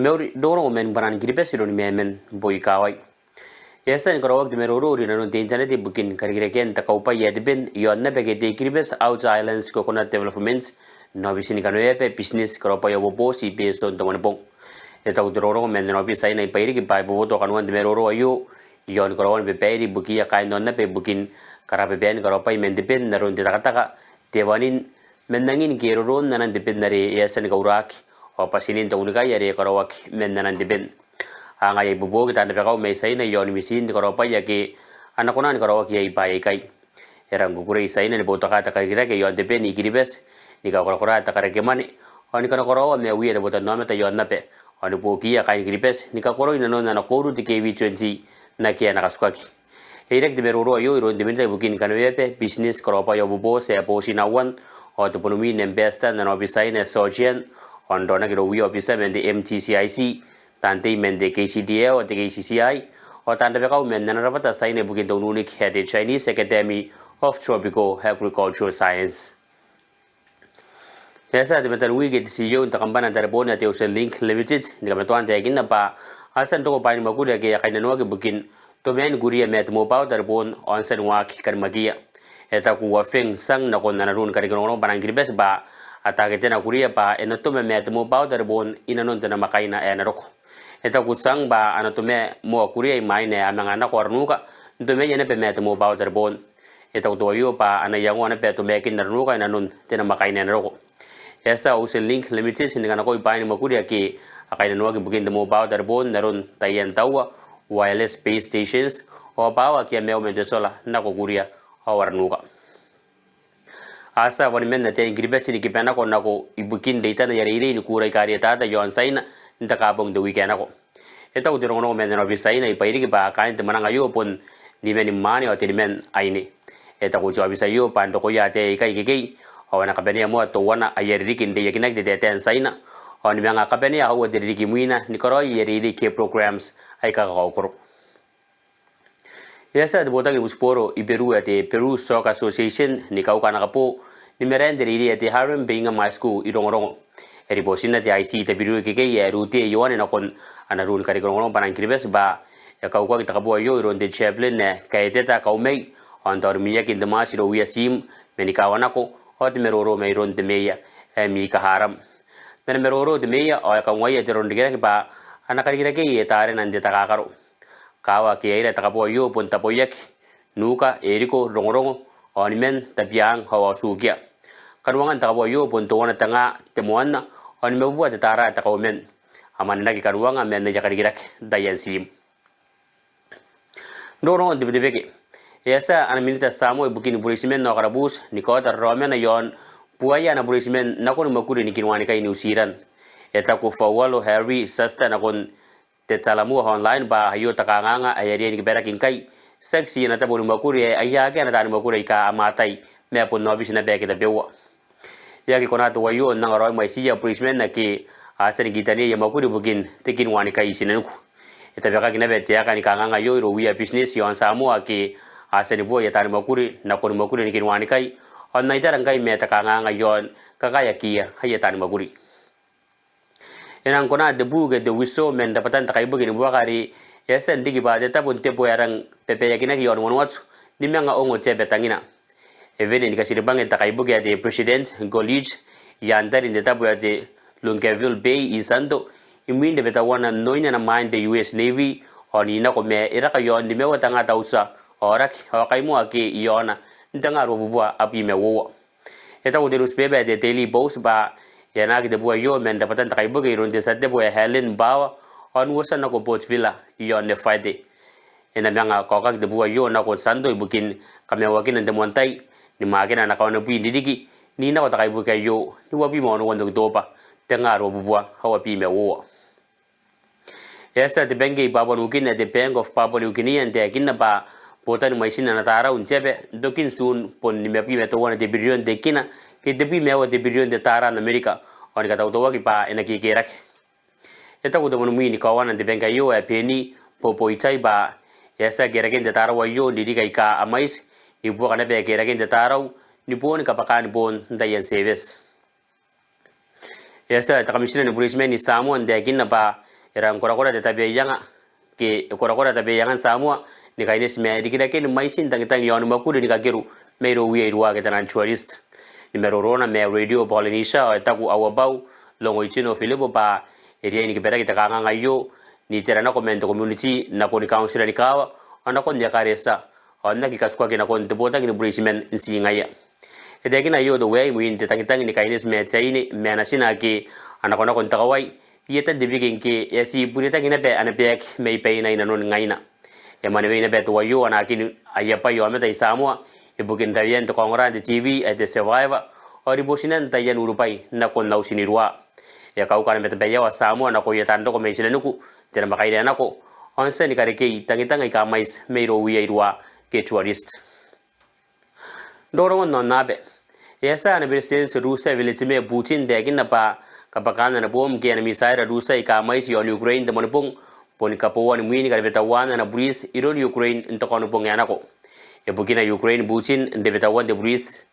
meuri doro men baran gripes ro men boy kawai yesa ngoro de meroro ri no de internet bukin karigre ken ta kaupa yed ben yon na bege de gripes out islands coconut developments no bisini kanu epe business kro pa yo bo si based on the one bong eta udoro men no bi sai nai pairi ki pai bo to kanu de meroro ayo yon kro be pairi buki ya kai non na pe bukin karabe ben kro pa men de ben na ron de taka tewanin men nangin kero ron nan de ben nare yesa ni gaurak o pasinin to unika yare kro wak men nan de ben anga ye bubo kita nda pekau mai sai na yon misin ko ropa ya ke anakona ni ko ki ai pai kai era ngukure sai na bo taka taka gira ke yon de pe ni kiribes ni ka ko ta kare ke mani oni kana ko ro me wi de bo ta no me ta yon na pe oni bo ki ya kai kiribes ni ka ko ro ina no na ko ru ti ke wi chonji na ke na kaswa ki erek de ro yo ro de min de bukin kan we pe business ko ropa yo bubo se bo si na wan o to pono mi ne besta na no bi sai na sojian on dona ki ro wi officer men de MTCIC tante men de KCDA o de KCCI o tante be ka men na rabata sai ne bukin to nunik head Chinese Academy of Tropical Agricultural Science yasa de metal wi get CEO ta kambana dar bona te usel link limited ni ka metuan de ginna pa asan to ko pa ni magude ke ya kaina no ke bukin to men guria met mo pa dar bon on sen wa ki kan magia eta ku wa feng sang na kon na run ka ri no banang girbes ba atake tena kuria pa enoto me met mo pa dar bon inanon tena makaina e na roko eta kusang ba anatume mo kuria mai ne amanga na kornuka ntume yene pe met mo ba der bon eta to yo pa ana yango ana pe to me kin nuka ina nun tena makai ne roko esa usel link limitation ngana ko pa ni makuria ki akai no ki bukin mo ba der bon narun tayen tawa wireless space stations o bawa ki me o me de sola na ko kuria awar nuka asa wani men na te gribet ni ki pena ko na ko ibukin data na yari ni kurai karyata da yon saina nta kabong de weekend ako eta udiro no men no bisai na ipairi ki ba kain te mananga yo pon ni men mani o te men aini eta ko jo bisai yo pan to ko ya te kai ki o na kabeni mo to wana ayeri ki de yakinak de ten saina o ni menga kabeni a o de ki muina ni koro yeri ke programs ai ka ko ko yesa de bota ki usporo iberu ate Peru Soccer Association ni ka kana kapo ni merende ri ate Harlem Binga My School irongorongo eri bosina ti IC te biru ke ye ruti yoane na kon ana run kari kon panan kribes ba ya ka ko ta bo yo ron de chaplain ne kaite ta ka umei on dor miya kin de masiro wi sim meni ka wana ko hot meroro me ron de meya mi ka haram tan meroro de meya o ka ngoi te ron de ke ba ana kari ke ye tare nan de ta ka karo kawa ke ira ta bo yo pon ta boyak nuka eriko rongorongo on men ta biang hawa sugia kanwangan ta bo yo pon to wana tanga temuana on me buat tara ta komen amana ki karuanga men ne jakari girak dayan sim doro de beke yasa an minita samo bukin burismen no karabus nikota romen yon puaya na burismen na kon makuri ni kinwani kai nusiran eta ko fawalo Harry sasta na kon te talamu online ba hayo takanganga ayari ni berakin kai seksi na ta bolu makuri ayya ke na ta makuri ka amatai me pon no bisna beke da bewa yaki kona to wayo na ngaro mai siya burismen na ki asari gitani ya makuri bukin tekin wani kai sinanku eta beka kina bete ya kan kanga yo ro wi business yon samu aki asari bo ya tani makuri na kon makuri ni kin wani kai on nai tarang kai meta kanga yon kaka ya kia haya tani makuri enang kona de buge de wiso men dapatan takai bugi ni buakari yesen digi ba de tabun tepo yarang pepe ya kina yon wonwat ni menga ongo tebe tangina eveni ni kasiri bangen takai bugi ya de president Golich yandari de tabu ya de Lunkerville Bay isando iminde beta wana noina na mind the US Navy oni na ko me iraka yon di mewa tanga tausa orak hakai mo aki yona ndanga ro bubwa api me wo eta ko derus bebe de daily post ba yana ki de bua yo men da patan takai bugi ron de sadde bua Helen Bawa on wosa na ko Port Villa yon ne Friday ena menga ko ka de bua yo na ko sando ibukin kamewa kin de montai ni magena na ka na bui didigi ni na ko takai bugi yo ni wabi mo no wondo dopa tenga ro bubwa hawa pi me wo yesa de bengi babon ukin de Bank of Papua New Guinea and de kinna ba potan mai sin na tara un chebe dokin sun pon ni me pi me to wana de billion de kina ke de pi me wa de billion de tara na America on ka to wa ki pa ena ki kerak eta ko de mon mi ni ka wana de benga yo e peni popo itai ba yesa geragen de tara wa yo di kai ka amais ni bu kana be geragen de tara ni bon ka pakan bon da yen service yesa ta commissioner ni burismen ni samu ande kinna ba iran kora de tabe yanga ke kora tabe yangan Samoa ni kainis me dikira ke mai sin tang yon makuri ni kageru mero wi irwa ke tanan tourist ni mero rona me radio Polynesia o taku awabau longo ichino Filipo pa area ni kibera kita kanga ngayo ni terana komento community na ko ni council ni kawa ana kon ya karesa ona ki kaswa ke na kon te bota ki brishment si ngaya ede na yo the way muin te tang ni kainis me tsaini me na sina ki ana kon takawai yeta debigin ke yasi purita kina pe ana pek me pe na ina non ngaina ya mane be na be to yo ana kin ayapa yo me tai Samoa e bukin tayen to kongra de TV at the survivor ori bosinan tayen urupai na kon lau sinirwa ya kau kan meta be ya Samoa na ko yetan to ko me sila nuku tena makai na ko onse ni kare ke tangi ka mais meiro wi irwa ke tourist doro non nabe yasa na president Rusia village me Putin de kin na pa kapakana na bom ke na misaira Rusia ka mais yon Ukraine de monpong poni kapo ni mwini ka betawan na bris iron Ukraine into kono pong yana ko e bukina Ukraine Putin de betawan de bris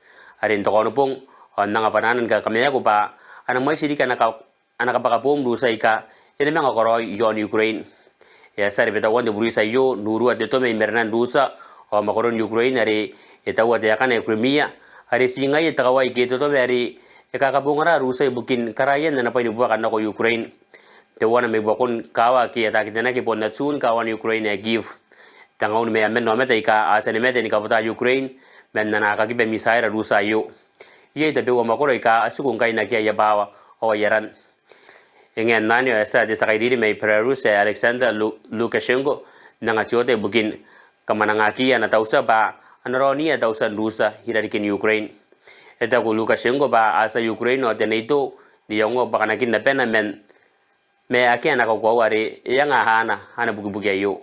are into kono pong on nga pananan ka kamya ko pa ana mais di ka ana kapakapom Rusia ka ene mga koro yon Ukraine ya sare betawan de bris ayo nuru at to me mernan Rusia o makoron Ukraine are etawa de yakana Crimea are singai takawai ke to beri e kakabungara Rusia bukin karayan na pa ni buwa kana ko Ukraine te wana me bokon kawa ki ata kitana ki ponna tsun kawan Ukraine e give tangaun me amen no meta ka asane meta ni kapota Ukraine men na ka ki be misaira Rusia yo ye te be wa makoro ka asukun kai na ki ya bawa o yaran ingen nani esa de sakaidiri me Rusia Alexander Lukashenko nanga chote bukin kamananga ki ana tausa ba anaroni tausa Rusia hirarikin Ukraine eta ko Lukashenko ba asa Ukraine o teneito di yongo bakanakin na pena men me akiana ko ware yanga hana bugi ayo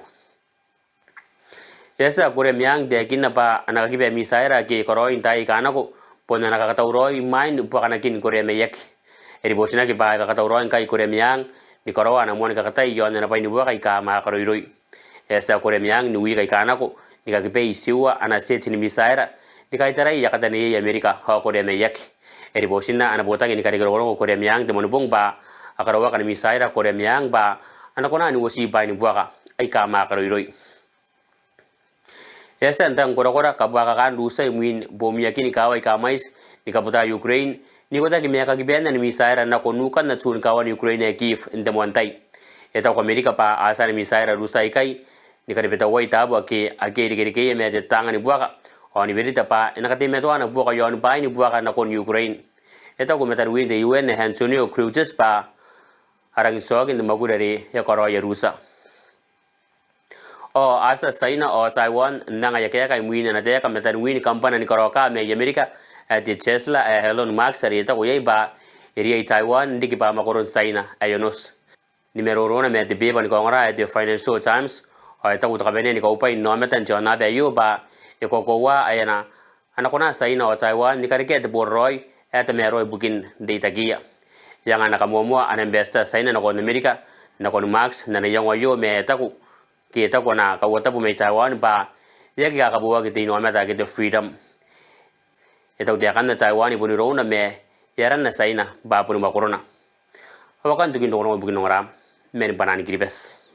yesa kore miang de kinna pa anaka kibe misaira ke koro intai kana ko ponna naka tauroi main bakanakin kore me yak eri bosina ke ba ka tauroi kai kore miang ni koro ana mon ka tai yon na pa ni buka kai ka ma karo iroi yesa kore miang ni wi kai kana ko ni ka kibe isiwa ana seti ni misaira ni kai tarai yakata ni Amerika ha kore me yak eri bosina ana bota ni kare koro kore miang de mon bong ba akarawa kan misaira kore miang ba anakona ni wosi ba ni buaka ai ka ma karo iroi yesa ndang kora ka buaka kan Rusia muin bomia kini kawai ka mais ni kabuta Ukraine ni kota ki meka ki bena ni misaira na konukan na tsun kawan Ukraine Kiev inde montai eta ko Amerika pa asa ni misaira Rusia kai ni kare beta wai tabu ke ake ke me de tanga ni buaka oni berita pa ena kate me to ana buaka yon pa ni buaka na kon Ukraine eta ko metar wi de UN Antonio Guterres pa arang sog in the magurare ya koro ya Rusia o asa China o Taiwan nanga ya kaya muina na te ka metar win company ni koro ka me Amerika at Tesla Elon Musk ari ta ko yai ba area Taiwan ndiki pa makoron China ayonos numero rona me de be ban kongra at the Financial Times o ta ko ta bene ni ko pa no metan jona be yo ba e ko wa ayana anakona China o Taiwan ni karike de borroi at me roi bukin de tagia yang anak kamu ana investor China na ko Amerika na ko Max na yang yo me ta ko ke ta ko na ka wata bu me Taiwan ba ya ga ka buwa ke tino mata ke the freedom eta dia kan na Taiwan ibu ni rona me yaran na China ba pu ma corona awakan tukin do no bukin ngora men banani kiribes